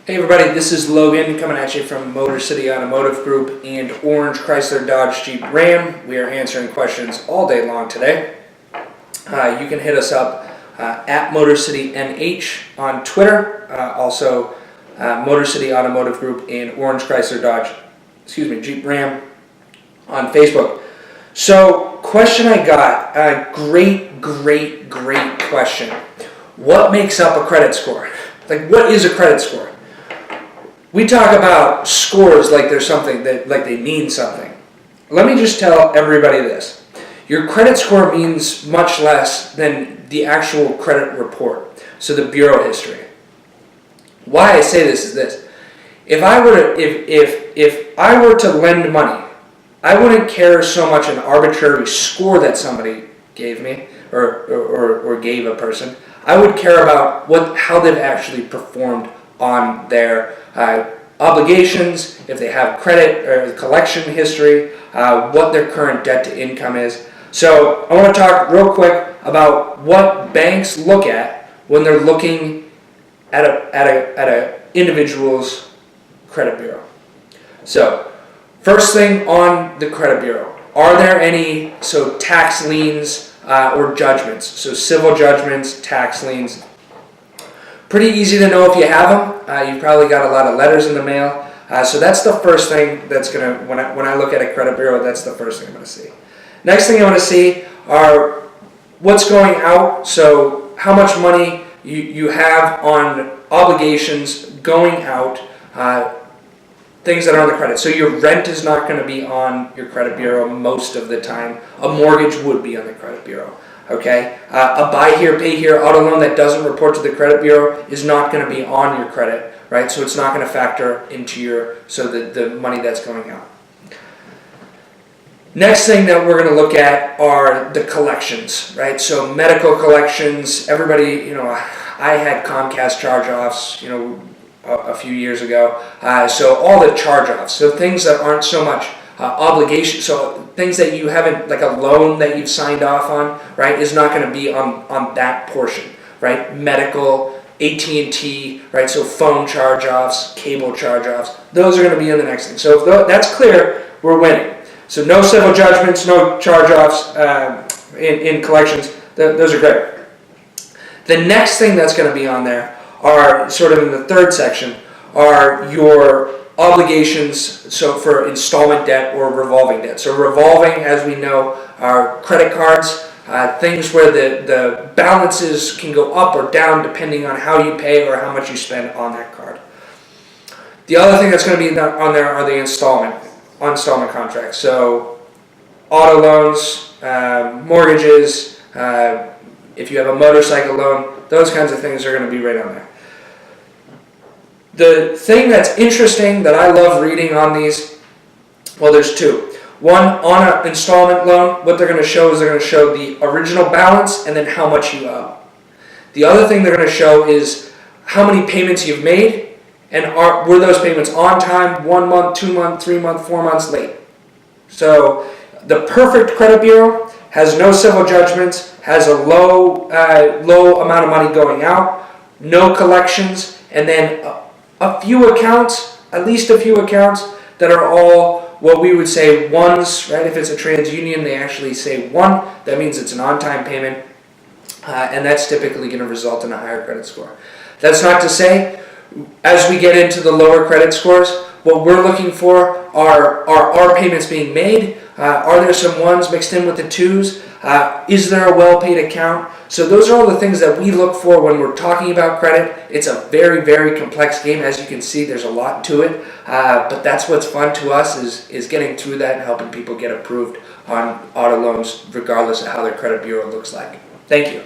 Hey everybody, this is Logan coming at you from Motor City Automotive Group and Orange Chrysler Dodge Jeep Ram. We are answering questions all day long today. You can hit us up at Motor City NH on Twitter, also Motor City Automotive Group and Orange Chrysler Dodge, Jeep Ram on Facebook. So, question I got, great question. What makes up a credit score? Like, what is a credit score? We talk about scores like there's something that, like they mean something. Let me just tell everybody this. Your credit score means much less than the actual credit report, so the bureau history. Why I say this is this. If I were to lend money, I wouldn't care so much an arbitrary score that somebody gave me or gave a person. I would care about how they've actually performed on their obligations, if they have credit or collection history, what their current debt to income is. So I want to talk real quick about what banks look at when they're looking at a individual's credit bureau. So first thing on the credit bureau, are there any tax liens or judgments? So civil judgments, tax liens. Pretty easy to know if you have them. You've probably got a lot of letters in the mail. So that's the first thing that's going to, when I look at a credit bureau, that's the first thing I'm going to see. Next thing I want to see are what's going out. So how much money you have on obligations going out, things that are on the credit. So your rent is not going to be on your credit bureau most of the time. A mortgage would be on the credit bureau. Okay, a buy here, pay here auto loan that doesn't report to the credit bureau is not going to be on your credit, right? So it's not going to factor into the money that's going out. Next thing that we're going to look at are the collections, right? So medical collections. Everybody, I had Comcast charge-offs, a few years ago. So all the charge-offs, so things that aren't so much obligation, so things that you haven't, like a loan that you've signed off on, right, is not going to be on that portion, right? Medical, AT&T, right, so phone charge-offs, cable charge-offs, those are going to be in the next thing. So if that's clear, we're winning. So no civil judgments, no charge-offs in collections, those are great. The next thing that's going to be on there are, sort of in the third section, are your obligations, so for installment debt or revolving debt. So revolving, as we know, are credit cards, things where the balances can go up or down depending on how you pay or how much you spend on that card. The other thing that's going to be on there are the installment contracts. So auto loans, mortgages, if you have a motorcycle loan, those kinds of things are going to be right on there. The thing that's interesting that I love reading on these, well, there's two. One, on an installment loan, what they're going to show is they're going to show the original balance and then how much you owe. The other thing they're going to show is how many payments you've made and were those payments on time, 1 month, 2 month, 3 month, 4 months late. So the perfect credit bureau has no civil judgments, has a low amount of money going out, no collections, and then a few accounts, at least a few accounts that are all what we would say ones, right? If it's a TransUnion, they actually say one. That means it's an on-time payment, and that's typically going to result in a higher credit score. That's not to say, as we get into the lower credit scores, what we're looking for are our payments being made? Are there some ones mixed in with the twos? Is there a well-paid account? So those are all the things that we look for when we're talking about credit. It's a very complex game. As you can see, there's a lot to it. But that's what's fun to us is getting through that and helping people get approved on auto loans regardless of how their credit bureau looks like. Thank you.